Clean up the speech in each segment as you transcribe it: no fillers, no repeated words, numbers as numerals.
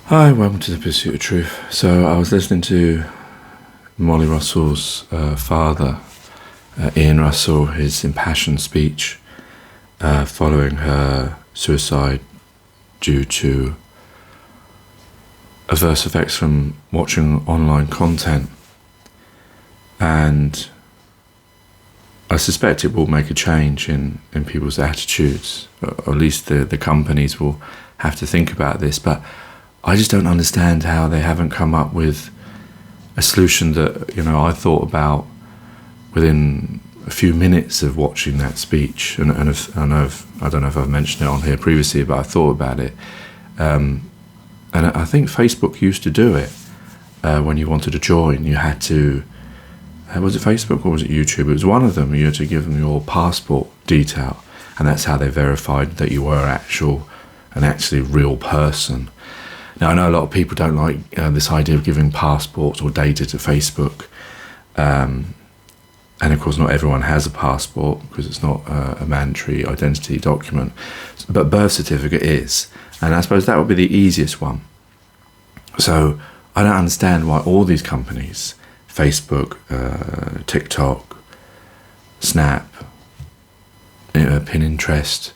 Hi, welcome to the Pursuit of Truth. So I was listening to Molly Russell's father, Ian Russell, his impassioned speech following her suicide due to adverse effects from watching online content. And I suspect it will make a change in people's attitudes, or at least the companies will have to think about this. But I just don't understand how they haven't come up with a solution that, I thought about within a few minutes of watching that speech. And I don't know if I've mentioned it on here previously, but I thought about it. And I think Facebook used to do it when you wanted to join. You had to, was it Facebook or was it YouTube? It was one of them. You had to give them your passport detail, and that's how they verified that you were an actually real person. Now, I know a lot of people don't like this idea of giving passports or data to Facebook. And of course, not everyone has a passport because it's not a mandatory identity document. But birth certificate is. And I suppose that would be the easiest one. So I don't understand why all these companies, Facebook, TikTok, Snap, Pinterest,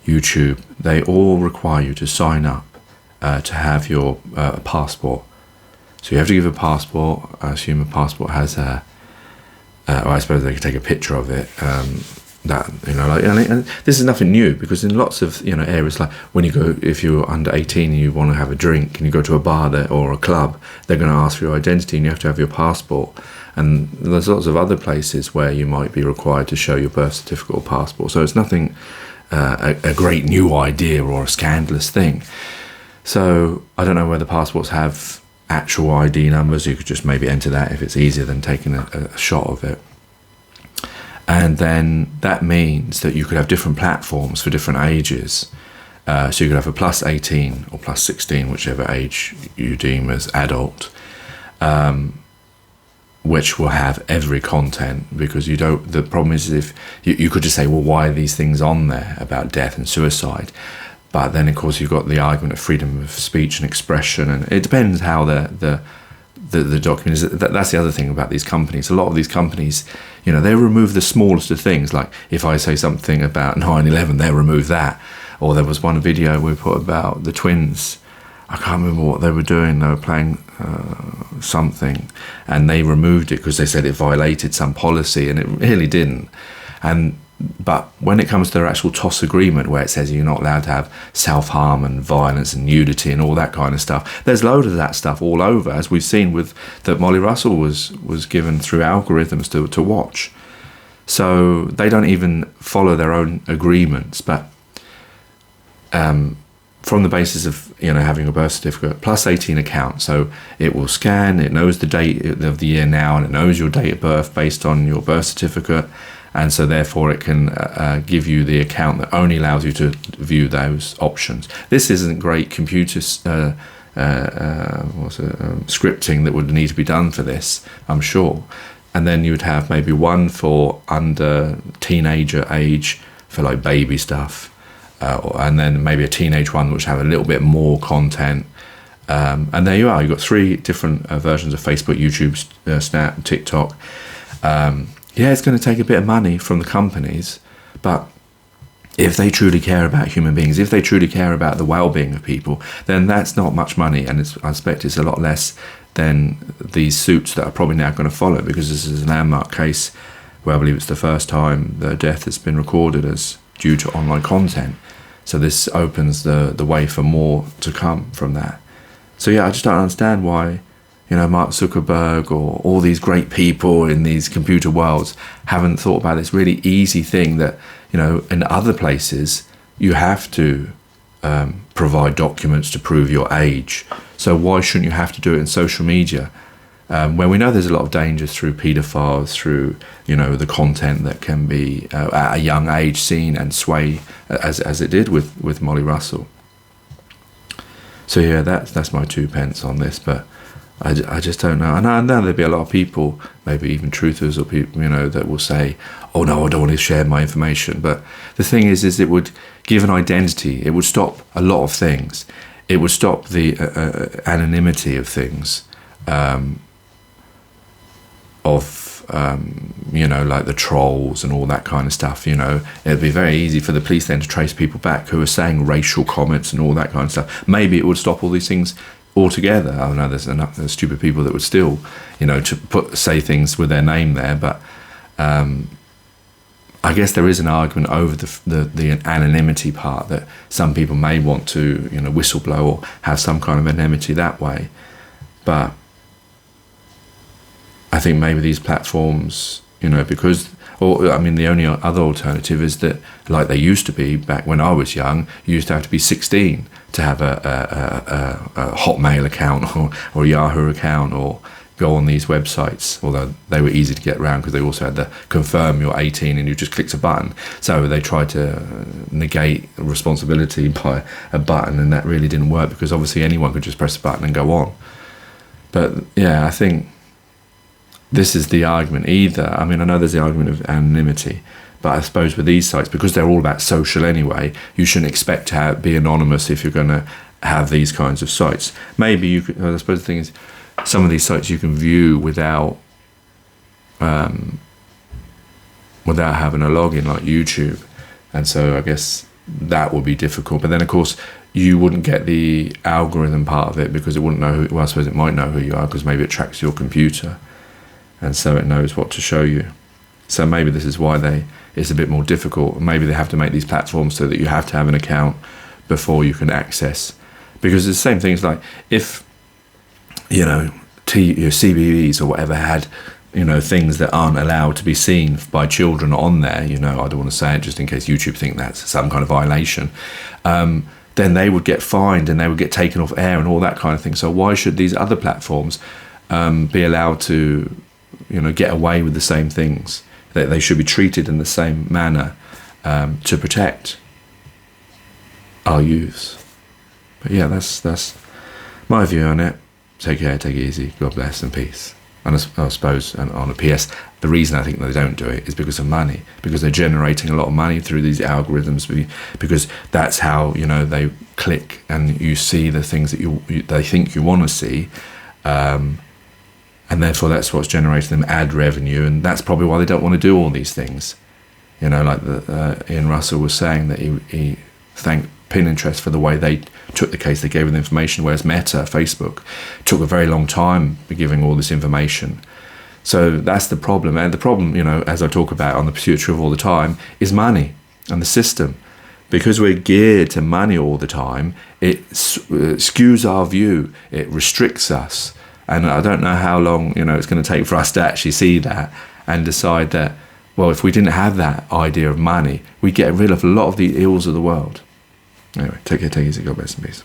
YouTube, they all require you to sign up to have your passport. So you have to give a passport. I assume a passport has or I suppose they could take a picture of it. And this is nothing new, because in lots of areas, like when you go, if you're under 18 and you want to have a drink and you go to a bar there or a club, they're going to ask for your identity and you have to have your passport. And there's lots of other places where you might be required to show your birth certificate or passport. So it's nothing a great new idea or a scandalous thing. So I don't know whether passports have actual ID numbers. You could just maybe enter that if it's easier than taking a shot of it. And then that means that you could have different platforms for different ages. So you could have a plus 18 or plus 16, whichever age you deem as adult, which will have every content, because the problem is if you could just say, well, why are these things on there about death and suicide? But then, of course, you've got the argument of freedom of speech and expression, and it depends how the document is. That's the other thing about these companies. A lot of these companies, they remove the smallest of things. Like if I say something about 9/11, they'll remove that. Or there was one video we put about the twins. I can't remember what they were doing. They were playing something, and they removed it because they said it violated some policy, and it really didn't. But when it comes to their actual TOS agreement, where it says you're not allowed to have self-harm and violence and nudity and all that kind of stuff, there's loads of that stuff all over, as we've seen with that Molly Russell was given through algorithms to watch. So they don't even follow their own agreements. But from the basis of having a birth certificate plus 18 account, so it will scan, it knows the date of the year now, and it knows your date of birth based on your birth certificate. And so therefore it can give you the account that only allows you to view those options. This isn't great computer scripting that would need to be done for this, I'm sure. And then you would have maybe one for under teenager age for like baby stuff. And then maybe a teenage one which have a little bit more content. And there you are. You've got 3 different versions of Facebook, YouTube, Snap, TikTok. Yeah, it's going to take a bit of money from the companies, but if they truly care about human beings, if they truly care about the well-being of people, then that's not much money, and I expect it's a lot less than these suits that are probably now going to follow, because this is a landmark case where I believe it's the first time the death has been recorded as due to online content. So this opens the way for more to come from that. So yeah, I just don't understand why Mark Zuckerberg or all these great people in these computer worlds haven't thought about this really easy thing that, in other places you have to provide documents to prove your age. So why shouldn't you have to do it in social media? When we know there's a lot of dangers through paedophiles, through, the content that can be at a young age seen and sway as it did with Molly Russell. So yeah, that's my 2 pence on this, but I just don't know. And I know there'll be a lot of people, maybe even truthers or people, that will say, oh no, I don't want to share my information. But the thing is it would give an identity. It would stop a lot of things. it would stop the anonymity of things, like the trolls and all that kind of stuff. It'd be very easy for the police then to trace people back who are saying racial comments and all that kind of stuff. Maybe it would stop all these things altogether. I know there's stupid people that would still, say things with their name there, but I guess there is an argument over the anonymity part, that some people may want to, whistleblow or have some kind of anonymity that way. But I think maybe these platforms, the only other alternative is that, like they used to be back when I was young, you used to have to be 16 to have a Hotmail account or a Yahoo account, or go on these websites, although they were easy to get around because they also had to confirm you're 18 and you just clicked a button. So they tried to negate responsibility by a button, and that really didn't work, because obviously anyone could just press a button and go on. But yeah, I think this is the argument. Either, I know there's the argument of anonymity, but I suppose with these sites, because they're all about social anyway, you shouldn't expect to be anonymous if you're going to have these kinds of sites. Maybe you could, I suppose the thing is, some of these sites you can view without having a login, like YouTube, and so I guess that would be difficult. But then of course you wouldn't get the algorithm part of it, because it wouldn't know I suppose it might know who you are, because maybe it tracks your computer, and so it knows what to show you. So maybe this is why it's a bit more difficult. Maybe they have to make these platforms so that you have to have an account before you can access, because it's the same thing. It's like if CBeebies or whatever had things that aren't allowed to be seen by children on there, I don't want to say it just in case YouTube think that's some kind of violation, then they would get fined and they would get taken off air and all that kind of thing. So why should these other platforms be allowed to get away with the same things? They should be treated in the same manner to protect our youths. But yeah, that's my view on it. Take care, take it easy, God bless, and peace. And I suppose, and on a PS, the reason I think they don't do it is because of money, because they're generating a lot of money through these algorithms, because that's how they click and you see the things that they think you want to see, and therefore that's what's generating them ad revenue, and that's probably why they don't want to do all these things. Like Ian Russell was saying, that he thanked Pinterest for the way they took the case. They gave them information, whereas Meta, Facebook, took a very long time giving all this information. So that's the problem. And the problem, as I talk about on the Pursuit of Truth all the time, is money and the system. Because we're geared to money all the time, it skews our view, it restricts us. And I don't know how long it's going to take for us to actually see that and decide that, well, if we didn't have that idea of money, we'd get rid of a lot of the ills of the world. Anyway, take care, take it easy, God bless and peace.